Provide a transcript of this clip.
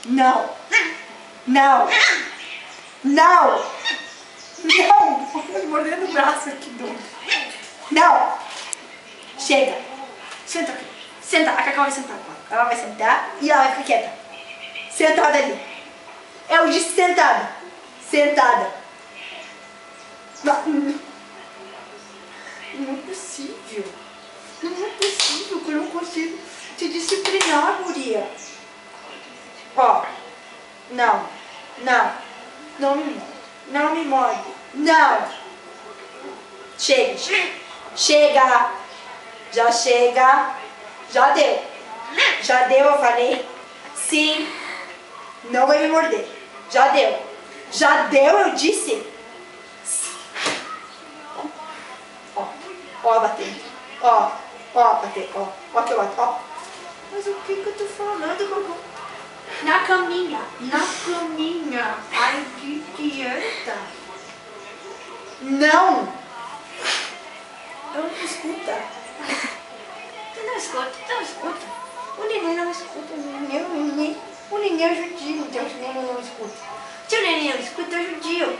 Não. Não. Não. Não. Tô mordendo o braço aqui, doido. Não. Chega. Senta aqui. Senta. A Cacau vai sentar agora. Ela vai sentar e ela vai ficar quieta. Sentada ali. Eu disse sentada. Sentada. Não é possível. Não é possível que eu não consigo te disciplinar, guria. Ó. Não. Não. Não me morde. Não me morde. Não. Chega. Chega. Já chega. Já deu. Já deu, eu falei. Sim. Não vai me morder. Já deu. Já deu, eu disse. Ó. Ó, batendo. Ó. Ó, bater. Ó. Ó que eu bato. Ó. Mas o que eu tô falando, Cocô? Na caminha. Na caminha. Ai, que quieta. Não. Eu não escuta. Tu não escuta, tu não escuta. O neném não escuta, o neném é judio, então o neném não escuta. Se o neném não escuta, é judio.